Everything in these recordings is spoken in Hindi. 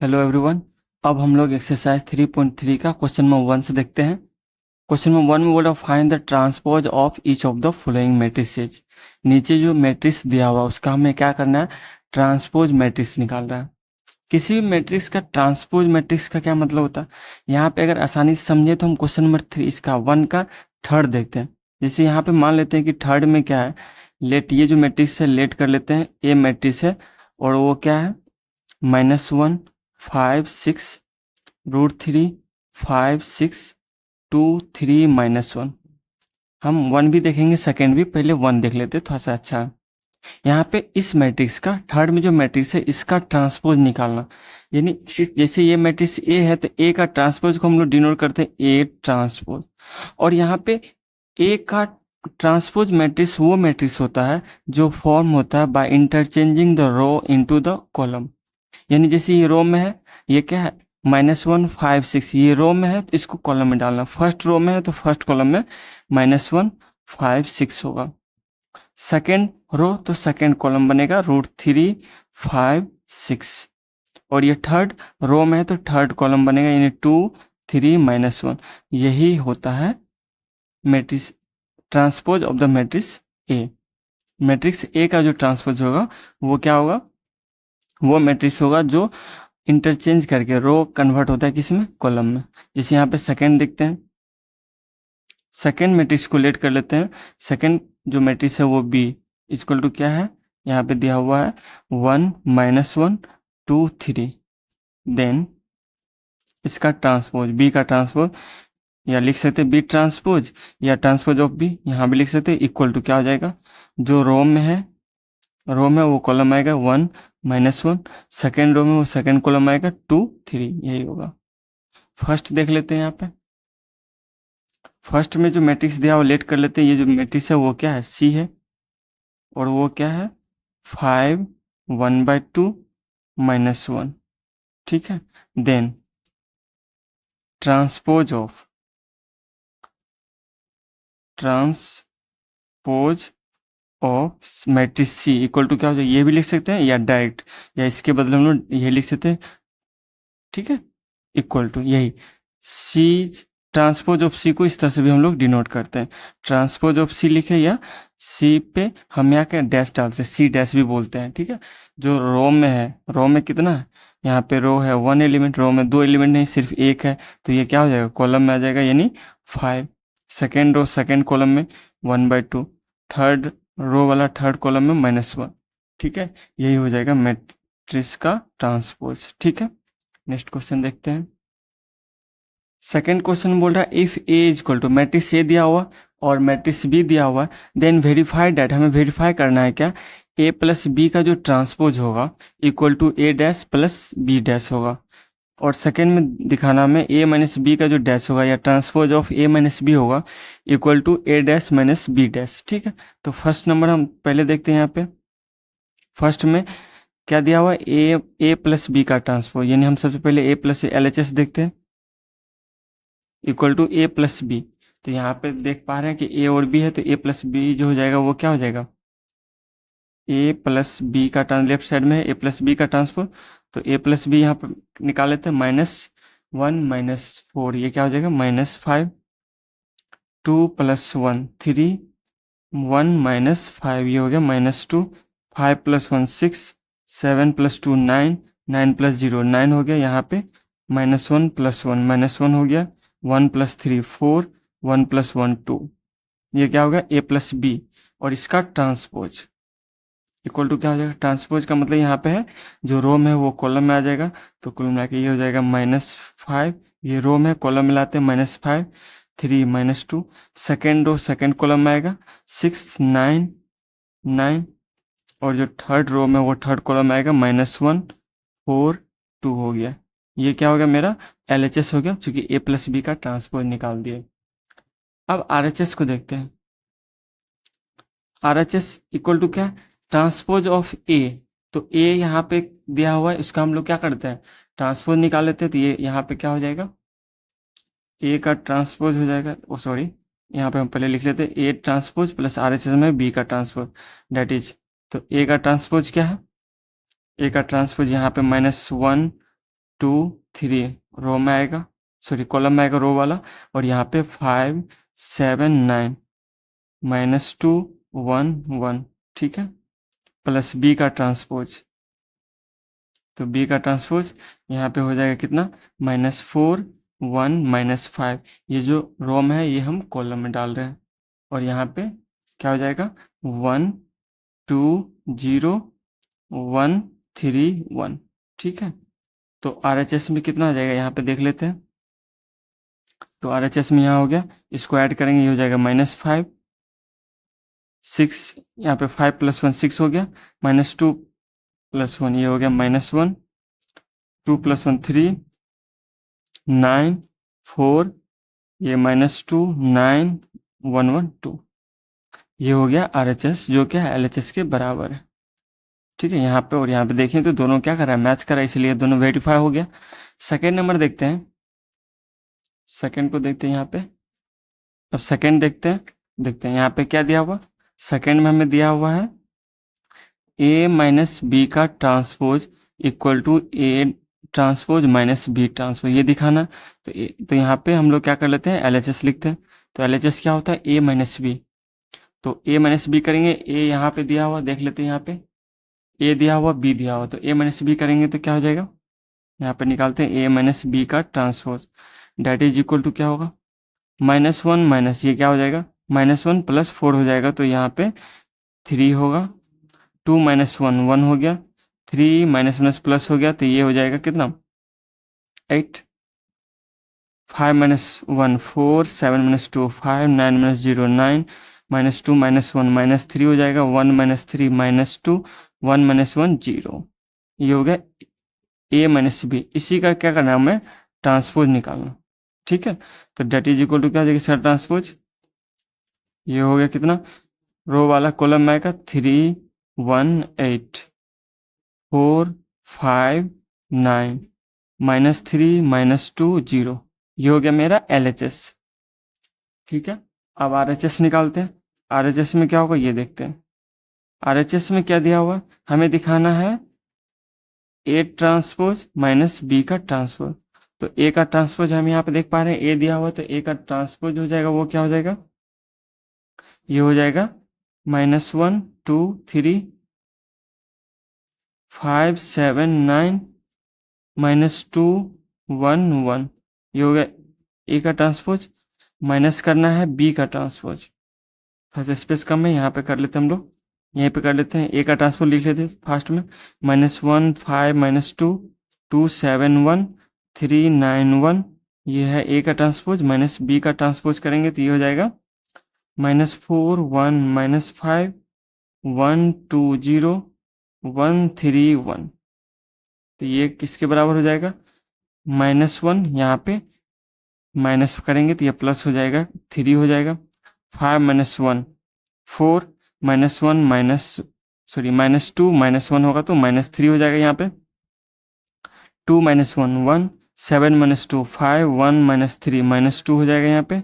Hello everyone. अब हम लोग एक्सरसाइज 3.3 का क्वेश्चन नंबर 1 से देखते हैं। क्वेश्चन नंबर 1 में बोल रहा find the transpose of each of the following matrices. नीचे जो मैट्रिक्स दिया हुआ उसका हमें क्या करना है, ट्रांसपोज मैट्रिक्स निकाल रहा है। किसी भी मैट्रिक्स का ट्रांसपोज मैट्रिक्स का क्या मतलब होता है, यहाँ पे अगर आसानी से समझे तो हम क्वेश्चन नंबर 3 इसका 1 का थर्ड देखते हैं। जैसे यहाँ पे मान लेते हैं कि थर्ड में क्या है, लेट ये जो मैट्रिक्स है लेट कर लेते हैं, ए मैट्रिक्स है और वो क्या है -1 5 6 √3 5 6 2 3 -1। हम 1 भी देखेंगे, सेकेंड भी, पहले 1 देख लेते थोड़ा सा अच्छा है। यहाँ पे इस मैट्रिक्स का थर्ड में जो मैट्रिक्स है इसका ट्रांसपोज निकालना, यानी जैसे ये मैट्रिक्स ए है तो ए का ट्रांसपोज को हम लोग डिनोट करते हैं ए ट्रांसपोज। और यहाँ पे ए का ट्रांसपोज मैट्रिक्स वो मैट्रिक्स होता है जो फॉर्म होता है by interchanging the row into the column. यानी जैसे ये रो में है, ये क्या है -1 5 6, ये रो में है तो इसको कॉलम में डालना, फर्स्ट रो में है तो फर्स्ट कॉलम में -1 5 6 होगा, सेकेंड रो तो सेकेंड कॉलम बनेगा √3 5 6, और ये थर्ड रो में है तो थर्ड कॉलम बनेगा यानी 2 3 -1। यही होता है matrix transpose of the matrix A. Matrix A का जो ट्रांसपोज होगा वो क्या होगा, वो मैट्रिक्स होगा जो इंटरचेंज करके रो कन्वर्ट होता है किसमें, कॉलम में। जैसे यहाँ पे सेकेंड देखते हैं, सेकेंड मैट्रिक्स को लेट कर लेते हैं। सेकेंड जो मैट्रिक्स है वो बी इक्वल टू क्या है, यहाँ पे दिया हुआ है 1 -1 2 3। देन इसका ट्रांसपोज बी का ट्रांसपोज, या लिख सकते हैं बी ट्रांसपोज या ट्रांसपोज ऑफ बी, यहाँ भी लिख सकते हैं इक्वल टू क्या हो जाएगा, जो रो में है रो में वो कॉलम आएगा 1 -1, सेकेंड रो में वो सेकेंड कॉलम आएगा 2 3, यही होगा। फर्स्ट देख लेते हैं, यहाँ पे फर्स्ट में जो मैट्रिक्स दिया वो लेट कर लेते हैं। ये जो मैट्रिक्स है वो क्या है, सी है, और वो क्या है 5 1/2 -1, ठीक है। Then transpose of matrix C equal to क्या हो जाएगा, ये भी लिख सकते हैं या डायरेक्ट, या इसके बदले हम लोग ये लिख सकते हैं, ठीक है, इक्वल टू यही सी। ट्रांसपोज ऑफ सी को इस तरह से भी हम लोग डिनोट करते हैं, ट्रांसपोज ऑफ सी लिखे या सी पे हम यहाँ के डैश डालते हैं, सी डैश भी बोलते हैं, ठीक है। जो रो में है, रो में कितना है, यहाँ पे रो है 1 एलिमेंट, रो में 2 एलिमेंट नहीं सिर्फ एक है, तो ये क्या हो जाएगा कॉलम में आ जाएगा यानी 5। सेकेंड रो सेकेंड कॉलम में 1/2, थर्ड रो वाला थर्ड कॉलम में -1, ठीक है। यही हो जाएगा मैट्रिक्स का ट्रांसपोज, ठीक है। नेक्स्ट क्वेश्चन देखते हैं। सेकेंड क्वेश्चन बोल रहा है if A is equal to, matrix A दिया हुआ और मैट्रिक्स बी दिया हुआ है, देन वेरीफाई डैट, हमें वेरीफाई करना है क्या, ए प्लस बी का जो ट्रांसपोज होगा equal to A dash plus B dash होगा। और सेकेंड में दिखाना में ए माइनस बी का जो डैश होगा या transpose of A minus B होगा equal to A dash minus B dash, ठीक है। तो फर्स्ट नंबर हम पहले देखते हैं, यहाँ पे फर्स्ट में क्या दिया हुआ है, ए प्लस बी का ट्रांसपोज, यानी हम सबसे पहले ए प्लस LHS देखते हैं equal to A plus B. तो यहाँ पे देख पा रहे हैं कि ए और बी है, तो ए प्लस बी जो हो जाएगा वो क्या हो जाएगा, ए प्लस बी का लेफ्ट साइड में है ए प्लस बी का ट्रांसफर, तो ए प्लस बी यहाँ पर निकाल लेते हैं -1 -4, ये क्या हो जाएगा -5, 2 + 1 3, 1 -5 ये हो गया -2, 5 + 1 6, 7 + 2 9, 9 + 0 9 हो गया, यहाँ पे -1 + 1 -1 हो गया, 1 + 3 4, 1 + 1 2, ये क्या होगा ए प्लस बी, और इसका ट्रांसपोज इक्वल टू क्या हो जाएगा, ट्रांसपोज का मतलब यहाँ पे है जो रो में है वो कॉलम में आ जाएगा, तो कुल मिला के ये हो जाएगा -5, ये रो में कॉलम मिलाते हैं -5 3 -2, सेकेंड रो सेकेंड कॉलम में आएगा 6 9 9, और जो थर्ड रो में वो थर्ड कॉलम आएगा -1 4 2 हो गया। ये क्या हो गया मेरा LHS हो गया, क्योंकि ए प्लस बी का ट्रांसपोज निकाल दिए। अब RHS को देखते हैं। RHS इक्वल टू क्या, ट्रांसपोज ऑफ ए। तो ए यहाँ पे दिया हुआ है, इसका हम लोग क्या करते हैं ट्रांसपोज निकाल लेते हैं, तो ये यहाँ पे क्या हो जाएगा, ए का ट्रांसपोज हो जाएगा, ओ सॉरी, यहाँ पे हम पहले लिख लेते हैं ए ट्रांसपोज प्लस RHS में बी का ट्रांसपोज डेट इज, तो ए का ट्रांसपोज क्या है, ए का ट्रांसपोज यहाँ पे -1 2 3 रो में आएगा, सॉरी कॉलम में आएगा रो वाला, और यहाँ पे 5 7 9 -2 1 1, ठीक है, प्लस बी का ट्रांसपोज, तो बी का ट्रांसपोज यहाँ पे हो जाएगा कितना, -4 1 -5, ये जो रो में है ये हम कॉलम में डाल रहे हैं, और यहाँ पे क्या हो जाएगा 1 2 0 1 3 1, ठीक है। तो RHS में कितना आ जाएगा यहाँ पे देख लेते हैं। तो RHS में यहाँ हो गया, इसको ऐड करेंगे, ये हो जाएगा -5 6, यहाँ पे 5 + 1 6 हो गया, -2 + 1 ये हो गया -1, 2 + 1 3 9 4, ये -2 9 1 1 2, ये हो गया RHS जो क्या है LHS के बराबर है, ठीक है। यहाँ पे और यहाँ पे देखें तो दोनों क्या कर रहा है, मैच कर रहा है, इसलिए दोनों वेरीफाई हो गया। सेकेंड नंबर देखते हैं, सेकेंड को देखते हैं यहाँ पे। अब सेकेंड देखते हैं यहाँ पे क्या दिया हुआ, सेकेंड में हमें दिया हुआ है A - B का transpose equal to A transpose -B transpose, ये दिखाना। तो यहाँ पे हम लोग क्या कर लेते हैं, LHS लिखते हैं। तो LHS क्या होता है, A - B, तो A - B करेंगे, A यहाँ पे दिया हुआ देख लेते हैं, यहाँ पे A दिया हुआ B दिया हुआ, तो A - B करेंगे तो क्या हो जाएगा, यहाँ पे निकालते हैं A - B का transpose, that is equal to क्या होगा, -1 माइनस ये क्या हो जाएगा, -1 + 4 हो जाएगा, तो यहाँ पे 3 होगा, 2 - 1 1 हो गया, 3 माइनस प्लस हो गया, तो ये हो जाएगा कितना 8, 5 - 1 4, 7 - 2 5, 9 - 0 9, -2 - 1 -3 हो जाएगा, 1 - 3 -2, 1 - 1 0, ये हो गया A - B। इसी का क्या करना है, हमें ट्रांसपोज निकालना, ठीक है। तो डेट इज इक्वल टू क्या हो जाएगा इसका ट्रांसपोज, ये हो गया कितना, रो वाला कॉलम में आएगा 3 1 8 4 5 9 -3 -2 0, ये हो गया मेरा LHS, ठीक है। अब RHS निकालते हैं, RHS में क्या होगा ये देखते हैं। RHS में क्या दिया हुआ, हमें दिखाना है A ट्रांसपोज -B का ट्रांसपोज, तो A का ट्रांसपोज हम यहाँ पे देख पा रहे हैं, A दिया हुआ, तो A का ट्रांसपोज हो जाएगा, वो क्या हो जाएगा, ये हो जाएगा -1 2 3 5 7 9 -2 1 1, ये हो गया A का ट्रांसपोज, माइनस करना है B का ट्रांसपोज, फर्स्ट स्पेस कम है, यहाँ पे कर लेते हैं हम लोग, यहीं पे कर लेते हैं, A का ट्रांसपोज लिख लेते हैं फास्ट में, -1 5 -2 2 7 1 3 9 1, ये है A का ट्रांसपोज, -B का ट्रांसपोज करेंगे तो ये हो जाएगा -4 1 -5 1 2 0 1 3 1, तो ये किसके बराबर हो जाएगा, -1, यहाँ पे माइनस करेंगे तो ये प्लस हो जाएगा, 3 हो जाएगा, 5 - 1 4 -1 -2 -1 होगा तो -3 हो जाएगा, यहाँ पे 2 - 1 1, 7 - 2 5 1 -3 -2 हो जाएगा, यहाँ पे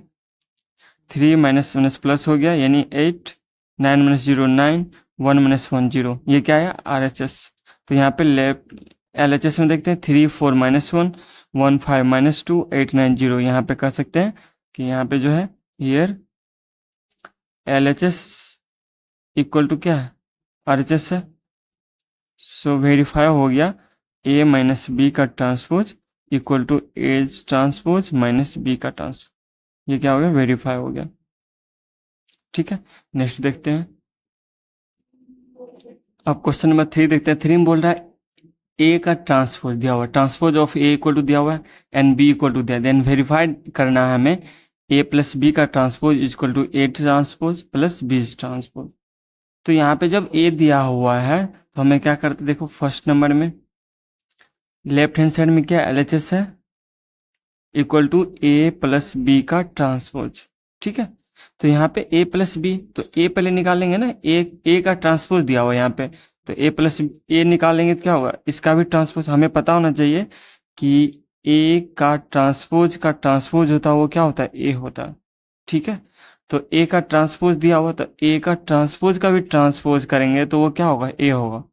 3 माइनस प्लस हो गया यानी 8, 9 - 0 9, 1 - 1 0, ये क्या है RHS। तो यहाँ पे लेफ्ट LHS में देखते हैं 3 4 -1 1 5 -2 8 9 0, यहाँ पे कह सकते हैं कि यहाँ पे जो है हियर LHS इक्वल टू क्या है RHS है, सो वेरीफाई हो गया A - B का transpose equal to A transpose -B का ट्रांसपोज, ये क्या हो गया वेरीफाई हो गया, ठीक है। नेक्स्ट देखते हैं, अब क्वेश्चन नंबर 3 देखते हैं। 3 में बोल रहा है A का ट्रांसपोज दिया हुआ है, transpose of A equal to दिया हुआ है एंड B इक्वल टू दिया, देन वेरीफाइड करना है हमें A + B का transpose equal to A transpose + B transpose. तो यहाँ पे जब A दिया हुआ है तो हमें क्या करते, देखो फर्स्ट नंबर में लेफ्ट हैंड साइड में क्या LHS है इक्वल टू A + B का ट्रांसपोज, ठीक है। तो यहाँ पे A + B, तो A पहले निकालेंगे ना, A का ट्रांसपोज दिया हुआ है यहाँ पे, तो A + A निकालेंगे तो क्या होगा, इसका भी ट्रांसपोज हमें पता होना चाहिए कि A का ट्रांसपोज होता है वो क्या होता है A होता है, ठीक है। तो A का ट्रांसपोज दिया हुआ, तो A का ट्रांसपोज का भी ट्रांसपोज करेंगे तो वो क्या होगा A होगा,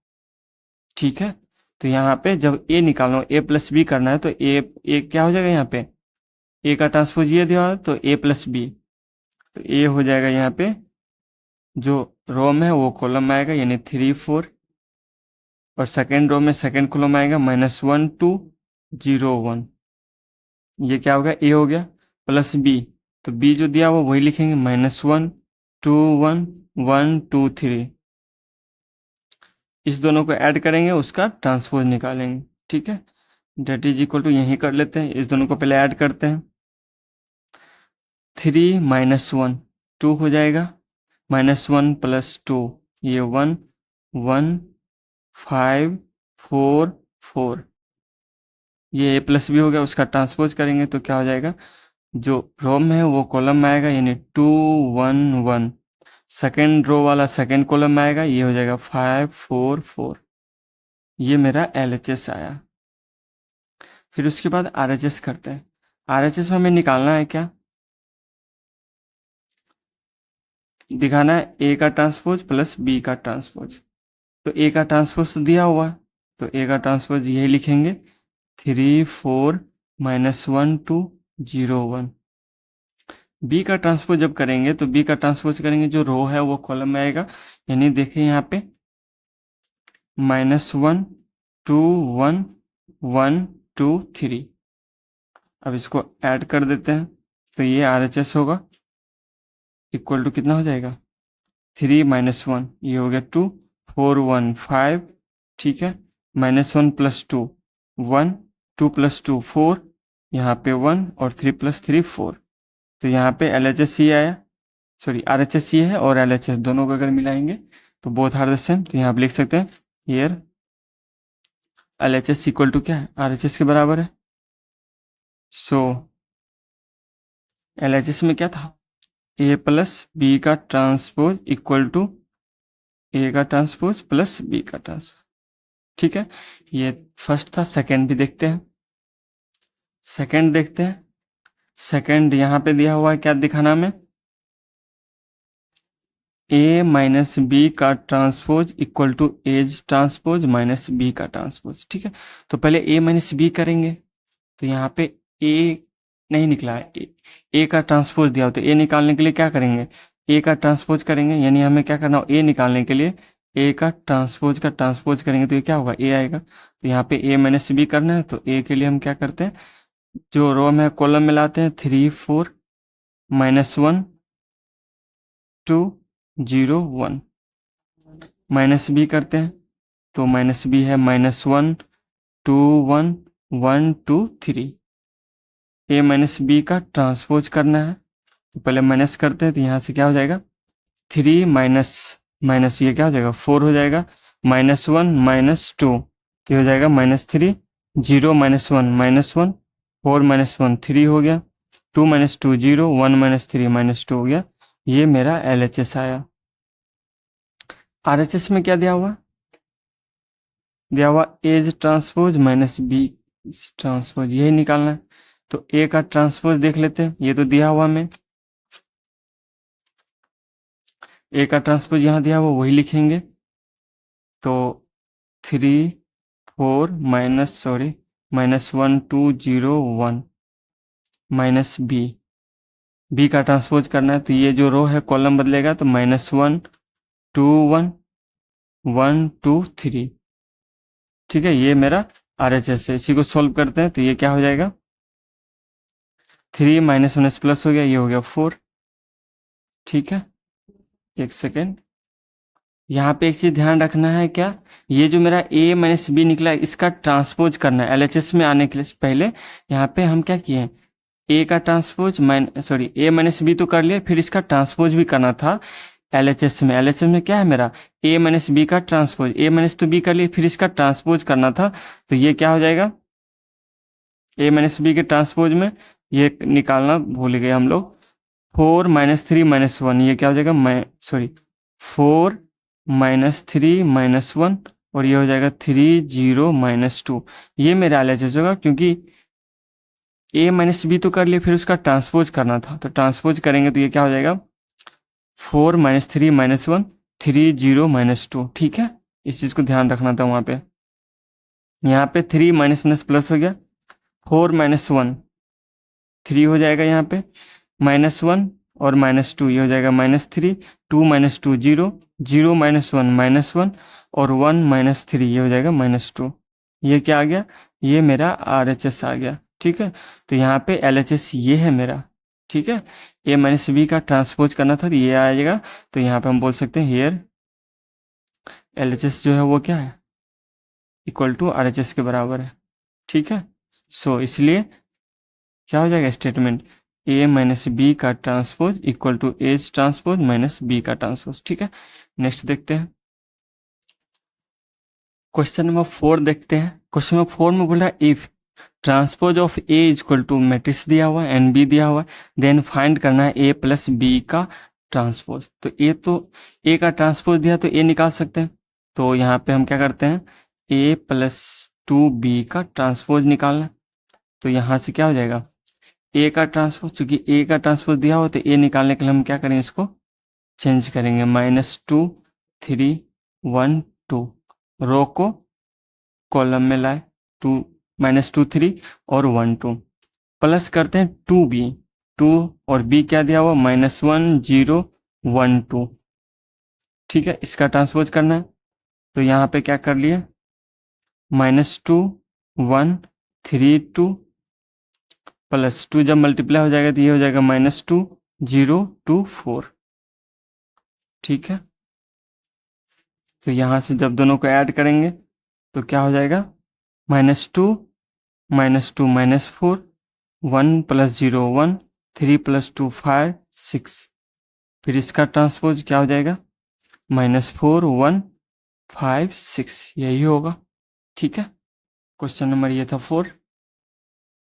ठीक है। तो यहाँ पे जब ए निकालना हो, ए प्लस बी करना है, तो ए क्या हो जाएगा यहाँ पे, ए का ट्रांसपोज ये दिया हुआ है, तो ए प्लस बी, तो ए हो जाएगा यहाँ पे जो रो में है वो कॉलम में आएगा, यानी 3 4, और सेकेंड रो में सेकेंड कॉलम में आएगा -1 2 0 1। ये क्या हो गया, ए हो गया, प्लस बी, तो बी जो दिया वो वही लिखेंगे, -1 2 1 1 2 3। इस दोनों को ऐड करेंगे, उसका ट्रांसपोज निकालेंगे, ठीक है। डेट इज इक्वल टू यहीं कर लेते हैं, इस दोनों को पहले ऐड करते हैं। 3 -1 2 हो जाएगा, -1 + 2 ये 1 1 5 4 4, ये ए प्लस बी हो गया, उसका ट्रांसपोज करेंगे तो क्या हो जाएगा, जो रो में है वो कॉलम में आएगा, यानी 2 1 1, सेकेंड रो वाला सेकेंड कॉलम में आएगा, ये हो जाएगा 5 4 4। ये मेरा LHS आया। फिर उसके बाद RHS करते हैं। RHS में हमें निकालना है क्या, दिखाना है ए का ट्रांसपोज प्लस बी का ट्रांसपोज। तो ए का ट्रांसपोज तो दिया हुआ है, तो ए का ट्रांसपोज यही लिखेंगे, 3 4 -1 2 0 1। बी का ट्रांसपोज जब करेंगे तो बी का ट्रांसपोज करेंगे, जो रो है वो कॉलम में आएगा, यानी देखिए यहाँ पे -1 2 1 1 2 3। अब इसको ऐड कर देते हैं, तो ये RHS होगा, इक्वल टू कितना हो जाएगा, 3 -1, ये हो गया 2 4 1 5, ठीक है, -1 + 2 1 2 + 2 4, यहाँ पे 1 और 3 + 3 4। तो यहाँ पे LHS ये आया, सॉरी RHS ये है, और LHS दोनों को अगर मिलाएंगे तो बोथ आर द सेम, तो यहाँ पे लिख सकते हैं हियर LHS इक्वल टू क्या है, RHS के बराबर है। सो LHS में क्या था, ए प्लस बी का ट्रांसपोज इक्वल टू ए का ट्रांसपोज प्लस बी का ट्रांसपोज, ठीक है। ये फर्स्ट था, सेकंड भी देखते हैं। सेकंड देखते हैं, सेकंड यहाँ पे दिया हुआ है, क्या दिखाना हमें, ए माइनस बी का transpose equal to A's transpose minus B का ट्रांसपोज, ठीक है। तो पहले ए माइनस बी करेंगे, तो यहाँ पे ए नहीं निकला है, ए का ट्रांसपोज दिया हो, तो ए निकालने के लिए क्या करेंगे, ए का ट्रांसपोज करेंगे, यानी हमें क्या करना हो, ए निकालने के लिए ए का ट्रांसपोज करेंगे, तो ये क्या होगा, ए आएगा। तो यहाँ पे ए माइनस बी करना है, तो ए के लिए हम क्या करते हैं, जो रो में कॉलम में लाते हैं, 3 4 -1 2 0 1, माइनस बी करते हैं, तो माइनस बी है -1 2 1 1 2 3। ए माइनस बी का ट्रांसपोज करना है, तो पहले माइनस करते हैं, तो यहाँ से क्या हो जाएगा, 3 माइनस माइनस ये क्या हो जाएगा, 4 हो जाएगा, -1 -2, तो हो जाएगा -3 0 -1 -1 4 -1 3 हो गया, 2 -2 0 1 -3 -2 हो गया। ये मेरा LHS आया। RHS में क्या दिया हुआ, दिया हुआ A's transpose minus B transpose, यही निकालना है। तो ए का ट्रांसपोज देख लेते हैं, ये तो दिया हुआ हमें, ए का ट्रांसपोज यहाँ दिया हुआ वही लिखेंगे, तो 3 4 -1 2 0 1 माइनस बी का ट्रांसपोज करना है, तो ये जो रो है कॉलम बदलेगा, तो -1 2 1 1 2 3, ठीक है। ये मेरा RHS है। इसी को सोल्व करते हैं, तो ये क्या हो जाएगा, 3 माइनस प्लस हो गया, ये हो गया 4, ठीक है। एक सेकेंड, यहाँ पे एक चीज ध्यान रखना है, क्या, ये जो मेरा a माइनस बी निकला है, इसका ट्रांसपोज करना है। LHS में आने के लिए पहले यहाँ पे हम क्या किए, a का ट्रांसपोज a माइनस बी तो कर लिए, फिर इसका ट्रांसपोज भी करना था। LHS में क्या है मेरा, a माइनस बी का ट्रांसपोज, a माइनस तो बी कर लिए, फिर इसका ट्रांसपोज करना था, तो ये क्या हो जाएगा, a माइनस बी के ट्रांसपोज में ये निकालना भूल गए हम लोग, 4 -3 -1, ये क्या हो जाएगा, 4 -3 -1, और ये हो जाएगा 3 0 -2। ये मेरा LHS होगा, क्योंकि a माइनस बी तो कर लिए, फिर उसका ट्रांसपोज करना था, तो ट्रांसपोज करेंगे तो ये क्या हो जाएगा, 4 -3 -1 3 0 -2, ठीक है। इस चीज़ को ध्यान रखना था वहाँ पे। यहाँ पे 3 माइनस माइनस प्लस हो गया, 4 माइनस 1 3 हो जाएगा, यहाँ पे -1 और -2 ये हो जाएगा -3, 2 माइनस 2 0, 0 माइनस 1 -1 और 1 माइनस 3 ये हो जाएगा -2। ये क्या आ गया, ये मेरा RHS आ गया। ठीक है, तो यहाँ पे LHS ये है मेरा। ठीक है, A माइनस बी का ट्रांसपोज करना था तो ये आएगा, तो यहाँ पे हम बोल सकते हैं हेयर LHS जो है वो क्या है, इक्वल टू RHS के बराबर है। ठीक है, सो इसलिए क्या हो जाएगा स्टेटमेंट, A माइनस बी का transpose equal to A's transpose minus B का ट्रांसपोज। ठीक है, नेक्स्ट देखते हैं क्वेश्चन नंबर 4 देखते हैं। क्वेश्चन नंबर 4 में बोला if transpose of A equal to matrix दिया हुआ है एंड बी दिया हुआ है, देन फाइंड करना है A प्लस बी का ट्रांसपोज। तो A का ट्रांसपोज दिया तो A निकाल सकते हैं, तो यहाँ पे हम क्या करते हैं, A प्लस 2B का ट्रांसपोज निकालना। तो यहाँ से क्या हो जाएगा, A का ट्रांसपोज, चूंकि A का ट्रांसपोज दिया हो तो A निकालने के लिए हम क्या करेंगे, इसको चेंज करेंगे, -2 3 1 2, रो को कॉलम में लाए, 2 -2 3 और 1 2, प्लस करते हैं 2B, 2 और B क्या दिया हुआ, -1 0 1 2। ठीक है, इसका ट्रांसपोज करना है, तो यहाँ पे क्या कर लिए, -2 1 3 2 प्लस 2 जब मल्टीप्लाई हो जाएगा तो ये हो जाएगा -2 0 2 4। ठीक है, तो यहाँ से जब दोनों को ऐड करेंगे तो क्या हो जाएगा, -2 -2 -4 1 प्लस 0 1 3 प्लस 2 5 6। फिर इसका ट्रांसपोज क्या हो जाएगा, -4 1 5 6, यही होगा। ठीक है, क्वेश्चन नंबर ये था 4।